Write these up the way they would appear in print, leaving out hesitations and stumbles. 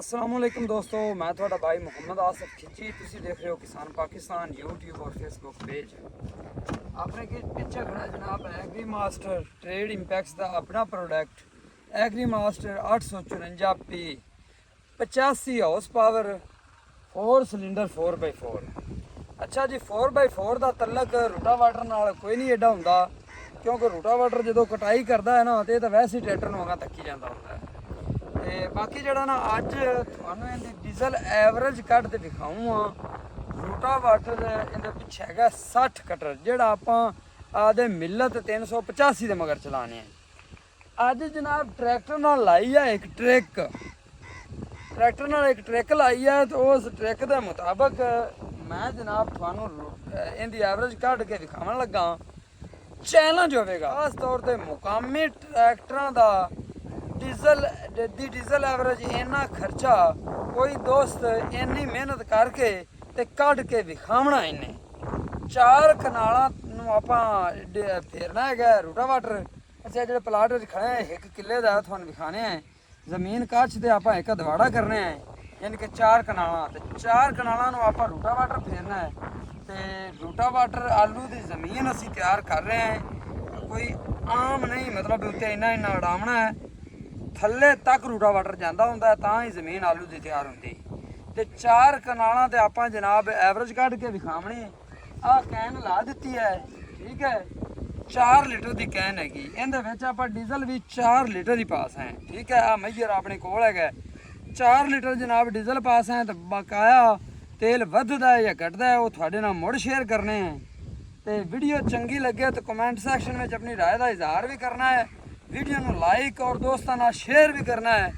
अस्सलाम वालेकुम दोस्तों, मैं थोड़ा भाई मोहम्मद आसिफ खिची। तुसी देख रहे हो किसान पाकिस्तान यूट्यूब और फेसबुक पेज। अपने पीछे खड़ा जनाब एग्री मास्टर ट्रेड इंपैक्स का अपना product agri master 854P 85 horsepower 4 cylinder 4x4। अच्छा जी, 4x4 का तलक रूटावाटर नाल कोई नहीं एडा हुंदा, क्योंकि रूटावाटर जो कटाई करता है ना तो ये तो वैसे ही ट्रैक्टर वांगा तक्की जाता होता है। ਤੇ ਬਾਕੀ ਜਿਹੜਾ ਨਾ ਅੱਜ ਤੁਹਾਨੂੰ ਇਹਦੀ ਡੀਜ਼ਲ ਐਵਰੇਜ ਕੱਢ ਤੇ ਦਿਖਾਉਂਗਾ। ਰੂਟਾਵਾਟਰ ਇਹਦੇ ਪਿੱਛੇ ਹੈਗਾ 60 ਕਟਰ, ਜਿਹੜਾ ਆਪਾਂ ਆਦੇ ਮਿਲਤ 385 ਦੇ ਮਗਰ ਚਲਾਣੇ ਆ। ਅੱਜ ਜਨਾਬ ਟਰੈਕਟਰ ਨਾਲ ਲਾਈ ਆ ਇੱਕ ਟਰੈਕ ਲਾਈ ਆ, ਤੇ ਉਸ ਟਰੈਕ ਦੇ ਮੁਤਾਬਕ ਮੈਂ ਜਨਾਬ ਤੁਹਾਨੂੰ ਇਹਦੀ ਐਵਰੇਜ ਕੱਢ ਕੇ ਦਿਖਾਉਣ ਲੱਗਾ। ਚੈਲੰਜ ਹੋਵੇਗਾ ਖਾਸ ਤੌਰ ਤੇ ਮੁਕਾਮੀ ਟਰੈਕਟਰਾਂ ਦਾ ਡੀਜ਼ਲ ਐਵਰੇਜ ਇੰਨਾ ਖਰਚਾ ਕੋਈ ਦੋਸਤ ਇੰਨੀ ਮਿਹਨਤ ਕਰਕੇ ਤੇ ਕੱਢ ਕੇ ਵਿਖਾਵਣਾ। ਇਹਨੇ 4 ਕਨਾਲਾਂ ਨੂੰ ਆਪਾਂ ਫੇਰਨਾ ਹੈਗਾ ਰੂਟਾਵਾਟਰ। ਅੱਛਾ, ਜਿਹੜੇ ਪਲਾਟ ਵਿੱਚ ਖੜੇ ਆ 1 ਕਿੱਲੇ ਦਾ ਤੁਹਾਨੂੰ ਵਿਖਾਣੇ ਆ। ਜ਼ਮੀਨ ਕੱਚ ਤੇ ਆਪਾਂ ਇੱਕ ਦਵਾੜਾ ਕਰਨੇ ਆ, ਯਾਨੀ ਕਿ 4 ਕਨਾਲਾਂ, ਤੇ 4 ਕਨਾਲਾਂ ਨੂੰ ਆਪਾਂ ਰੂਟਾਵਾਟਰ ਫੇਰਨਾ ਹੈ। ਤੇ ਰੂਟਾਵਾਟਰ ਆਲੂ ਦੀ ਜ਼ਮੀਨ ਅਸੀਂ ਤਿਆਰ ਕਰ ਰਹੇ ਹਾਂ, ਕੋਈ ਆਮ ਨਹੀਂ, ਮਤਲਬ ਉੱਤੇ ਇੰਨਾ ਉਡਾਉਣਾ ਹੈ, ਥੱਲੇ ਤੱਕ ਰੂਟਾਵਾਟਰ ਜਾਂਦਾ ਹੁੰਦਾ, ਤਾਂ ਹੀ ਜ਼ਮੀਨ ਆਲੂ ਦੀ ਤਿਆਰ ਹੁੰਦੀ। ਤੇ 4 ਕਨਾਲਾਂ ਤੇ ਆਪਾਂ ਜਨਾਬ ਐਵਰੇਜ ਕੱਢ ਕੇ ਵਿਖਾਵਣੀ। ਆਹ ਕੈਨ ਲਾ ਦਿੱਤੀ ਹੈ, ਠੀਕ ਹੈ, 4 ਲੀਟਰ ਦੀ ਕੈਨ ਹੈਗੀ। ਇਹਦੇ ਵਿੱਚ ਆਪਾਂ ਡੀਜ਼ਲ ਵੀ 4 ਲੀਟਰ ਹੀ ਪਾਸ ਹੈ, ਠੀਕ ਹੈ। ਆਹ ਮਈਰ ਆਪਣੇ ਕੋਲ ਹੈਗਾ 4 ਲੀਟਰ ਜਨਾਬ ਡੀਜ਼ਲ ਪਾਸ ਹੈ। ਤੇ ਬਕਾਇਆ ਤੇਲ ਵੱਧਦਾ ਜਾਂ ਘਟਦਾ ਹੈ ਉਹ ਤੁਹਾਡੇ ਨਾਲ ਮੁੜ ਸ਼ੇਅਰ ਕਰਨੇ ਹੈ। ਤੇ ਵੀਡੀਓ ਚੰਗੀ ਲੱਗੇ ਤਾਂ ਕਮੈਂਟ ਸੈਕਸ਼ਨ ਵਿੱਚ ਆਪਣੀ ਰਾਏ ਦਾ ਇਜ਼ਹਾਰ ਵੀ ਕਰਨਾ ਹੈ। ਵੀਡੀਓ ਨੂੰ ਲਾਈਕ ਔਰ ਦੋਸਤਾਂ ਨਾਲ ਸ਼ੇਅਰ ਵੀ ਕਰਨਾ ਹੈ।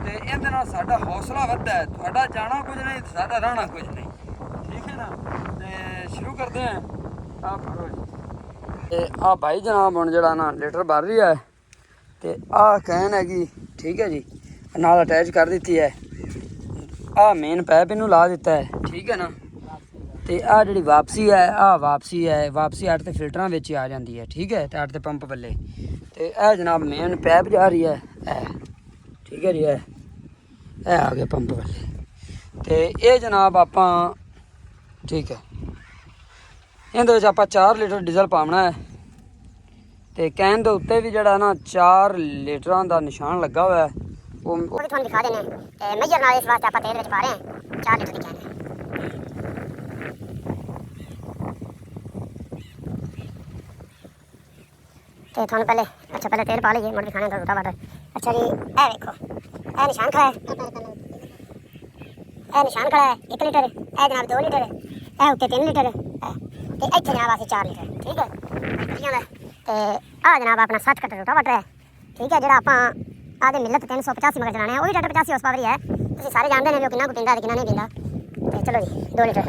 ਤੇ ਇਹਦੇ ਨਾਲ ਸਾਡਾ ਹੌਸਲਾ ਵੱਧਦਾ ਹੈ। ਤੁਹਾਡਾ ਜਾਣਾ ਕੁਝ ਨਹੀਂ, ਸਾਡਾ ਰਹਿਣਾ ਕੁਝ ਨਹੀਂ, ਠੀਕ ਹੈ ਨਾ। ਤੇ ਸ਼ੁਰੂ ਕਰਦੇ ਹਾਂ। ਆ ਫੜੋ ਜੀ। ਤੇ ਆ ਭਾਈ ਜਨਾਬ ਹੁਣ ਜਿਹੜਾ ਨਾ ਲੀਟਰ ਭਰ ਰਹੀ ਹੈ, ਤੇ ਆਹ ਕੈਨ ਹੈਗੀ, ਠੀਕ ਹੈ ਜੀ, ਨਾਲ ਅਟੈਚ ਕਰ ਦਿੱਤੀ ਹੈ। ਆਹ ਮੇਨ ਪੈਪ ਇਹਨੂੰ ਲਾ ਦਿੱਤਾ ਹੈ, ਠੀਕ ਹੈ ਨਾ। ਤੇ ਆਹ ਜਿਹੜੀ ਵਾਪਸੀ ਹੈ, ਆਹ ਵਾਪਸੀ 8 ਤੇ ਫਿਲਟਰਾਂ ਵਿੱਚ ਹੀ ਆ ਜਾਂਦੀ ਹੈ, ਠੀਕ ਹੈ, ਤੇ 8 ਤੇ ਪੰਪ ਵੱਲੇ। ਤੇ ਇਹ ਜਨਾਬ ਮੇਨ ਪੈਪ ਜਾ ਰਹੀ ਹੈ, ਠੀਕ ਹੈ ਜੀ, ਇਹ ਆ ਗਿਆ ਪੰਪ ਵੱਲੇ। ਤੇ ਇਹ ਜਨਾਬ ਆਪਾਂ, ਠੀਕ ਹੈ, ਇਹਦੇ ਵਿੱਚ ਆਪਾਂ 4 ਲੀਟਰ ਡੀਜ਼ਲ ਪਾਉਣਾ ਹੈ। ਤੇ ਕੈਨ ਦੇ ਉੱਤੇ ਵੀ ਜਿਹੜਾ ਨਾ 4 ਲੀਟਰਾਂ ਦਾ ਨਿਸ਼ਾਨ ਲੱਗਾ ਹੋਇਆ ਹੈ, ਉਹ ਵੀ ਤੁਹਾਨੂੰ ਦਿਖਾ ਦੇਣੇ। ਤੇ ਮੇਜਰ ਨਾਲ ਇਸ ਵਾਸਤੇ ਆਪਾਂ ਤੇਲ ਵਿੱਚ ਪਾ ਰਹੇ ਹਾਂ 4 ਲੀਟਰ ਦੀ ਕੈਨ। ਤੇ ਤੁਹਾਨੂੰ ਪਹਿਲੇ ਤੇਲ ਪਾ ਲਈਏ, ਮੁੜ ਦਿਖਾਣੇ ਦਾ ਰੂਟਾਵਾਟਰ। ਅੱਛਾ ਜੀ, ਇਹ ਵੇਖੋ, ਇਹ ਨਿਸ਼ਾਨ ਖੜਾ ਹੈ, 1 ਲੀਟਰ, ਇਹ ਜਨਾਬ 2 ਲੀਟਰ, ਇਹ ਉੱਤੇ 3 ਲੀਟਰ, ਤੇ ਇੱਥੇ ਜਨਾਬ ਅਸੀਂ 4 ਲੀਟਰ, ਠੀਕ ਹੈ। ਤੇ ਆਹ ਜਨਾਬ ਆਪਣਾ 60 ਕਟਰ ਰੂਟਾਵਾਟਰ ਹੈ, ਠੀਕ ਹੈ, ਜਿਹੜਾ ਆਪਾਂ ਆਦੇ ਮਿਲਤ 385 ਮਗਰ ਚਲਾਉਣਾ ਹੈ। ਉਹ ਵੀ ਟਰੈਕਟਰ 85 ਹਾਰਸ ਪਾਵਰ ਹੀ ਹੈ, ਤੁਸੀਂ ਸਾਰੇ ਜਾਣਦੇ ਨੇ ਵੀ ਉਹ ਕਿੰਨਾ ਕੁ ਪੀਂਦਾ ਤੇ ਕਿੰਨਾ ਨਹੀਂ ਪੀਂਦਾ। ਤੇ ਚਲੋ ਜੀ 2 ਲੀਟਰ।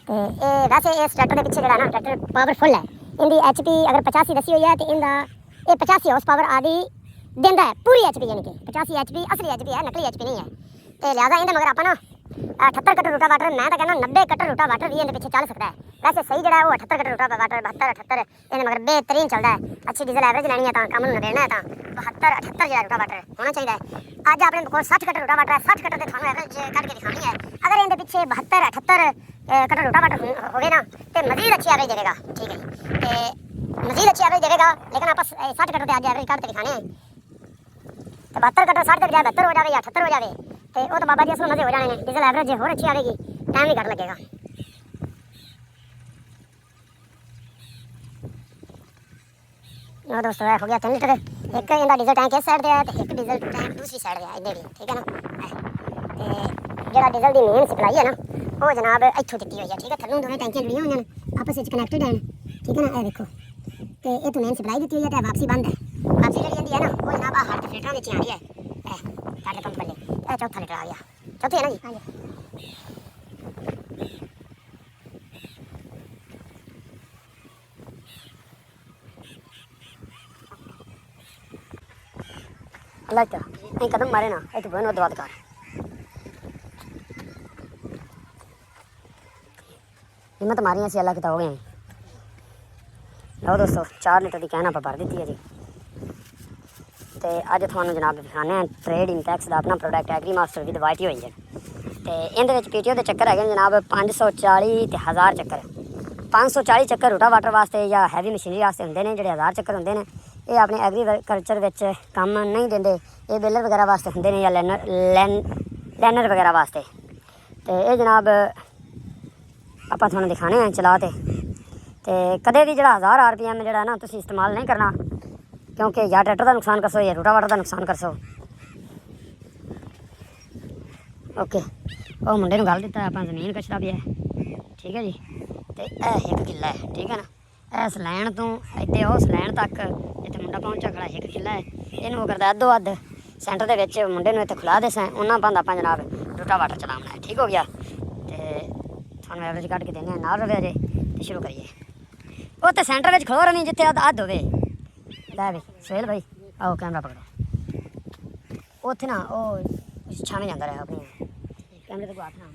ਤੇ ਇਹ ਵੈਸੇ ਇਸ ਟਰੈਕਟਰ ਦੇ ਪਿੱਛੇ ਜਿਹੜਾ ਨਾ ਟਰੈਕਟਰ ਪਾਵਰਫੁੱਲ ਹੈ। ਇਹਦੀ HP ਅਗਰ 85 ਦੱਸੀ ਹੋਈ ਹੈ, ਤੇ ਇਹ 85 ਹਾਰਸ ਪਾਵਰ ਆਦੀ ਦਿੰਦਾ ਹੈ, ਪੂਰੀ HP, ਯਾਨੀ ਕਿ 85 HP ਅਸਲੀ HP ਹੈ, ਨਕਲੀ HP ਨਹੀਂ ਹੈ। ਤੇ ਲਿਹਾਜ਼ਾ ਇਹਦੇ ਮਗਰ ਆਪਾਂ ਨਾ 78 ਕਟਰ ਰੂਟਾਵਾਟਰ, ਮੈਂ ਤਾਂ ਕਹਿੰਦਾ 90 ਕਟਰ ਰੂਟਾਵਾਟਰ ਵੀ ਇਹਦੇ ਪਿੱਛੇ ਚੱਲ ਸਕਦਾ ਹੈ। ਵੈਸੇ ਸਹੀ ਜਿਹੜਾ ਉਹ 78 ਕਟਰ ਰੂਟਾਵਾਟਰ, 72 78 ਇਹਦੇ ਮਗਰ ਬਿਹਤਰੀਨ ਚੱਲਦਾ ਹੈ। ਅੱਛੀ ਡੀਜ਼ਲ ਐਵਰੇਜ ਲੈਣੀ ਹੈ ਤਾਂ ਕੰਮ ਨੂੰ ਨਵੇੜਨਾ ਹੈ ਤਾਂ 72 78 ਜਿਹੜਾ ਰੂਟਾਵਾਟਰ ਹੋਣਾ ਚਾਹੀਦਾ ਹੈ। ਅੱਜ ਆਪਣੇ ਕੋਲ 60 ਕਟਰ ਰੂਟਾਵਾਟਰ ਹੈ, 60 ਕਟਰ ਤੇ ਤੁਹਾਨੂੰ ਐਵਰੇਜ ਕੱਢ ਕੇ ਦਿਖਾਉਣੀ ਹੈ। ਅਗਰ ਇਹਦੇ ਪਿੱਛੇ 72 78 ਕਟਰ ਰੂਟਾਵਾਟਰ ਹੋਵੇ ਨਾ ਤੇ ਮਜ਼ੀਦ ਅੱਛੀ ਐਵਰੇਜ ਦੇਵੇਗਾ, ਠੀਕ ਹੈ ਜੀ, ਤੇ ਮਜ਼ੀਦ ਅੱਛੀ ਐਵਰੇਜ ਦੇਵੇਗਾ। ਲੇਕਿਨ ਆਪਾਂ 60 ਕਟਰ ਤੇ ਅੱਜ ਐਵਰੇਜ ਕੱਢ ਕੇ ਦਿਖਾਣੇ ਹੈ। ਤੇ 72 ਕਟਰ 60 ਤੇ ਬਜਾਏ 72 ਹੋ ਜਾਵੇ ਜਾਂ 78 ਹੋ ਜਾਵੇ, ਤੇ ਉਹ ਤਾਂ ਬਾਬਾ ਜੀ ਅਸਲ ਮਜ਼ੇ ਹੋ ਜਾਣੇ ਨੇ। ਡੀਜ਼ਲ ਐਵਰੇਜ ਜੇ ਹੋਰ ਅੱਛੀ ਆਵੇਗੀ, ਟਾਈਮ ਵੀ ਘੱਟ ਲੱਗੇਗਾ। ਲਓ ਦੋਸਤੋ, ਇਹ ਹੋ ਗਿਆ 3 ਲੀਟਰ। ਇੱਕ ਇਹਦਾ ਡੀਜ਼ਲ ਟੈਂਕ ਇਸ ਸਾਈਡ ਤੇ ਹੈ, ਤੇ ਇੱਕ ਡੀਜ਼ਲ ਟੈਂਕ ਦੂਸਰੀ ਸਾਈਡ ਤੇ ਹੈ, ਇੱਧਰ ਹੀ, ਠੀਕ ਹੈ ਨਾ। ਤੇ ਜਿਹੜਾ ਡੀਜ਼ਲ ਦੀ ਮੇਨ ਸਪਲਾਈ ਹੈ ਨਾ, ਉਹ ਜਨਾਬ ਇੱਥੋਂ ਦਿੱਤੀ ਹੋਈ ਹੈ, ਠੀਕ ਹੈ। ਥੱਲੋਂ ਦੋਵੇਂ ਟੈਂਕੀਆਂ ਜੁੜੀਆਂ ਹੋਈਆਂ ਨੇ, ਆਪਸ ਵਿੱਚ ਕਨੈਕਟਡ ਹਨ, ਠੀਕ ਹੈ ਨਾ। ਇਹ ਦੇਖੋ, ਤੇ ਇਹ ਤੋਂ ਮੇਨ ਸਪਲਾਈ ਦਿੱਤੀ ਹੋਈ ਹੈ, ਤੇ ਵਾਪਸੀ ਬੰਦ ਹੈ। ਵਾਪਸੀ ਜਿਹੜੀ ਹੁੰਦੀ ਹੈ ਨਾ, ਉਹ ਜਨਾਬ ਆਹ ਹੱਥ ਫਿਲਟਰਾਂ ਵਿੱਚ ਹੀ ਆ ਰਹੀ ਹੈ। ਇਹ ਸਾਡੇ ਪੰਪ ਵੱਲੇ ਇਹ ਚੌਥਾ ਲੀਟਰ ਆ ਗਿਆ, ਚੌਥੀ ਹੈ ਨਾ ਜੀ। ਹਾਂਜੀ, ਅੱਲਾ ਤਾਂ ਨਹੀਂ ਕਦਮ ਮਾਰੇ ਨਾ, ਇਹ ਤਾਂ ਬਹੁਤ ਦਵਾਦ ਕਰ हिम्मत मारी असी अल्लाह की तो हो गए। लो दोस्तों 4 लीटर की कैन आप भर दी है जी। ਤੇ ਅੱਜ ਤੁਹਾਨੂੰ ਜਨਾਬ ਦਿਖਾਉਂਦੇ ਹਾਂ ਟ੍ਰੇਡ ਇੰਟੈਕਸ ਦਾ ਆਪਣਾ product agri master with YT engine. ਤੇ ਇਹਦੇ ਵਿੱਚ ਪੀਟੀਓ ਦੇ ਚੱਕਰ ਹੈਗੇ ਜਨਾਬ 540 ਤੇ 1000 ਚੱਕਰ। 540 ਚੱਕਰ ਰੂਟਾਵਾਟਰ ਵਾਸਤੇ ਜਾਂ ਹੈਵੀ ਮਸ਼ੀਨਰੀ ਵਾਸਤੇ ਹੁੰਦੇ ਨੇ, ਜਿਹੜੇ 1000 ਚੱਕਰ ਹੁੰਦੇ ਨੇ ਇਹ ਆਪਣੇ ਐਗਰੀਕਲਚਰ ਵਿੱਚ ਕੰਮ ਨਹੀਂ ਦਿੰਦੇ। ਇਹ ਬੇਲਰ ਵਗੈਰਾ ਵਾਸਤੇ ਹੁੰਦੇ ਨੇ ਜਾਂ ਲੈਨਰ ਵਗੈਰਾ ਵਾਸਤੇ। ਤੇ ਇਹ ਜਨਾਬ ਆਪਾਂ ਤੁਹਾਨੂੰ ਦਿਖਾਣੇ ਆ ਚਲਾ ਤੇ ਕਦੇ ਵੀ ਜਿਹੜਾ 1000 RPM ਜਿਹੜਾ ਨਾ ਤੁਸੀਂ ਇਸਤੇਮਾਲ ਨਹੀਂ ਕਰਨਾ, ਕਿਉਂਕਿ ਜਾਂ ਟਰੈਕਟਰ ਦਾ ਨੁਕਸਾਨ ਕਰਸੋ ਜਾਂ ਰੂਟਾਵਾਟਰ ਦਾ ਨੁਕਸਾਨ ਕਰਸੋ। ਓਕੇ, ਉਹ ਮੁੰਡੇ ਨੂੰ ਗੱਲ ਦਿੱਤਾ ਆਪਾਂ ਜ਼ਮੀਨ ਕਚਰਾ ਵੀ ਹੈ, ਠੀਕ ਹੈ ਜੀ। ਤੇ ਇਹ 1 ਕਿੱਲਾ ਹੈ, ਠੀਕ ਹੈ ਨਾ। ਇਸ ਲੈਣ ਤੋਂ ਇੱਥੇ ਉਸ ਲੈਣ ਤੱਕ ਜਿੱਥੇ ਮੁੰਡਾ ਪਹੁੰਚਿਆ ਖੜਾ 1 ਕਿੱਲਾ ਹੈ। ਇਹਨੂੰ ਉਹ ਕਰਦਾ ਅੱਧੋ ਅੱਧ ਸੈਂਟਰ ਦੇ ਵਿੱਚ ਮੁੰਡੇ ਨੂੰ ਇੱਥੇ ਖੁਲਾ ਦੇ ਸਾਂ ਉਹਨਾਂ ਬੰਦ ਆਪਾਂ ਜਨਾਬ ਰੂਟਾਵਾਟਰ ਚਲਾਉਣਾ ਹੈ, ਠੀਕ ਹੋ ਗਿਆ। ਤੇ ਤੁਹਾਨੂੰ ਐਵਰੇਜ ਕੱਢ ਕੇ ਦਿੰਦੇ ਨਾਲ ਰਵੇ ਜੇ ਤੇ ਸ਼ੁਰੂ ਕਰੀਏ। ਉੱਥੇ ਸੈਂਟਰ ਵਿੱਚ ਖਲੋ ਰਵੀਂ ਜਿੱਥੇ ਅੱਧ ਹੋਵੇ। ਲੈ ਵੀ ਸੁਹੇਲ ਭਾਈ ਆਓ ਕੈਮਰਾ ਪਕੜੋ। ਉੱਥੇ ਨਾ ਉਹ ਛਾਵੇਂ ਜਾਂਦਾ ਰਿਹਾ ਆਪਣੀ ਕੈਮਰੇ ਤੋਂ ਹੱਥ ਨਾ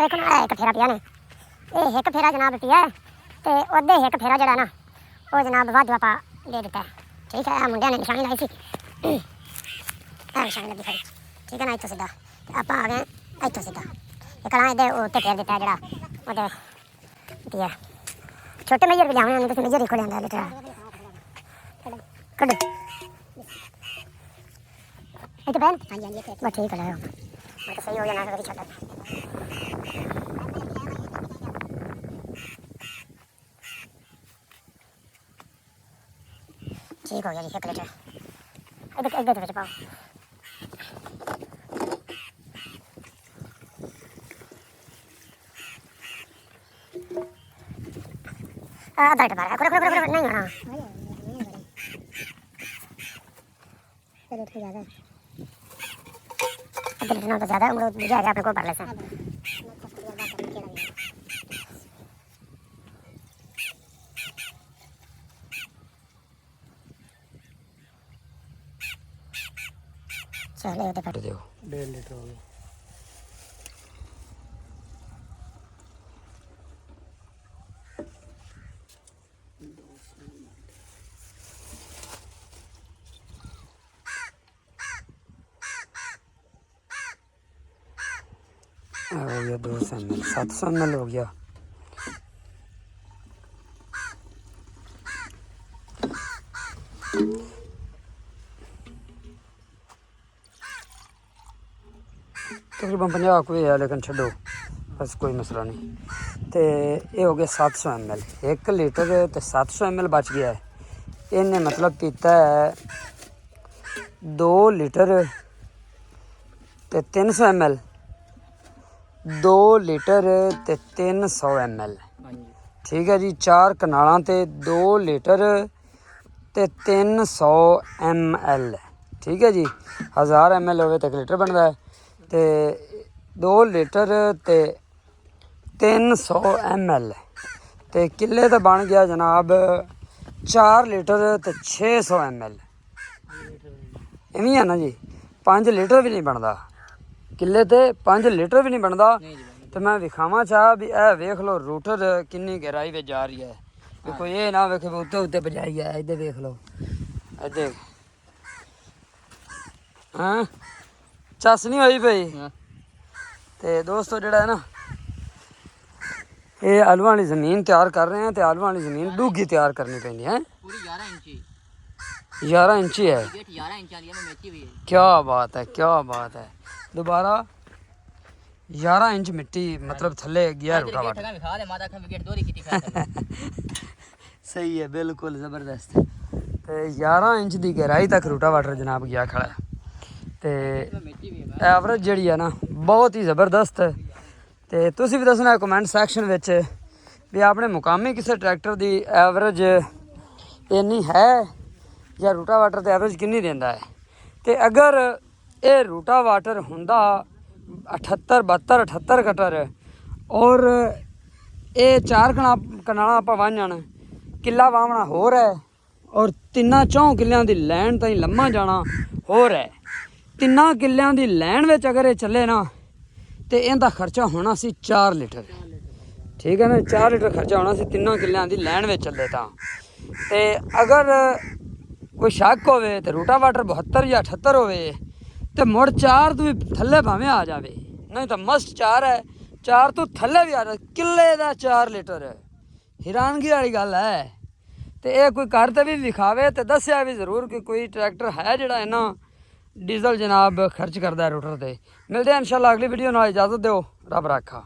ਵੇਖੋ ਨਾ ਇੱਕ ਫੇਰਾ ਪਿਆ ਨੇ ਇਹ ਇੱਕ ਫੇਰਾ ਜਨਾਬ ਪਿਆ ਤੇ ਉਹਦੇ ਇੱਕ ਫੇਰਾ ਜਿਹੜਾ ਨਾ ਉਹ ਜਨਾਬ ਵਾਧੂ ਆਪਾਂ ਦੇ ਦਿੱਤਾ ਠੀਕ ਹੈ। ਮੁੰਡਿਆਂ ਨੇ ਨਿਸ਼ਾਨੀ ਲਾਈ ਸੀ ਇਹ ਨਿਸ਼ਾਨੀ ਲੱਗੀ ਖੜੀ ਠੀਕ ਹੈ ਨਾ ਇੱਥੋਂ ਸਿੱਧਾ ਆਪਾਂ ਆ ਗਏ ਇੱਥੋਂ ਸਿੱਧਾ ਇਹ ਕਲਾਂ ਇਹਦੇ ਉੱਤੇ ਫੇਰ ਦਿੱਤਾ ਜਿਹੜਾ ਉਹਦੇ ਦਿਆ ਛੋਟੇ ਮੇਜਰ ਲਿਆਉਣੇ ਉਹਨੇ ਤੁਸੀਂ ਮੇਜਰ ਹੀ ਖੋਲਿਆ ਲਿਟਰਾ ਕੱਢ ਇੱਥੇ ਬੈਨ ਹਾਂਜੀ ਹਾਂਜੀ ਬਸ ਠੀਕ ਹੈ ਮੈਂ ਤਾਂ ਸਹੀ ਹੋ ਜਾਣਾ ਕਦੀ ਛੱਡ ठीक हो गया जी 1 लीटर इधर ਵਿੱਚ ਪਾਓ आधा लीटर मारा नहीं होना आधा लीटर ना तो ज़्यादा हम लोग जाएगा अपने को भर लेते हैं चले होते फट दो 1.5 लीटर हो गया हो गया 200 ml 700 ml हो गया। तकरीबन 50 कोई है लेकिन छोड़ो बस कोई मसला नहीं। तो ये हो गया 700 ml 1 लीटर तो 700 ml बच गया है। इन्हें मतलब पीता है 2 लीटर तो 300 ml 2 लीटर ते 300 ml ठीक है जी। 4 कनालों ते 2 लीटर ते 300 ml ठीक है जी। 1000 ml होवे तो 1 लीटर बनता है ते 2 लीटर ते 300 ml ते किले तो बन गया जनाब 4 लीटर ते 600 ml इवें है ना जी। 5 लीटर भी नहीं बनता किले ते 5 लीटर भी नहीं बनता। तो मैं विखावा चाह भी ए वेख लो रूटर किन्नी गहराई में जा रही है भी कोई ये ना वेखे उत्ते उत्ते बजाई है। इधर देख लो इधर हाँ चस नहीं हुई पई। तो दोस्तों जड़ा है ना ये आलूआं वाली जमीन तैयार कर रहे हैं तो आलूआं वाली जमीन डूगी तैयार करनी पैंदी है पूरी 11 इंची 11 इंची है। 11 इंच वाली है मेची हुई है। क्या बात है क्या बात है। दोबारा 11 इंच मिट्टी मतलब थले गया रूटा वाट दिखा दे माता का विकेट दोरी की सही है बिल्कुल ज़बरदस्त। तो 11 इंच की गहराई तक रूटा वाटर जनाब गया खड़ा है। तो एवरेज जी है ना बहुत ही ज़बरदस्त। तो तुसी भी दसना कमेंट सैक्शन में भी अपने मुकामी किसी ट्रैक्टर की एवरेज इन्नी है या रूटा वाटर तो एवरेज किन्नी देंदा है। तो अगर ये रूटा वाटर हुंदा 78 72 78 कटर और ये 4 कनाल आप वाहन किला वाहना होर है और 3-4 किलियां की लैन ताईं लम्मा जाना होर है। 3 किलियां की लैन में अगर ये चले ना तो इनका खर्चा होना सी 4 लीटर ठीक है ना। 4 लीटर खर्चा होना सी 3 किलियां की लैन में चले तो अगर कोई शक होवे तो रूटा वाटर 72 या 78 होवे तो मुड़ 4 तो भी थले भावें आ जाए नहीं तो मस्ट 4 है 4 तो थले भी आ जाए किले का 4 लीटर हैरानगी वाली गल है। तो ये कोई करते भी विखावे तो दसिया भी जरूर कि कोई ट्रैक्टर है जोड़ा इन्ना डीजल जनाब खर्च करता है रूटर से। मिलते हैं इंशाल्लाह अगली वीडियो नाल इजाज़त दो रब रखा।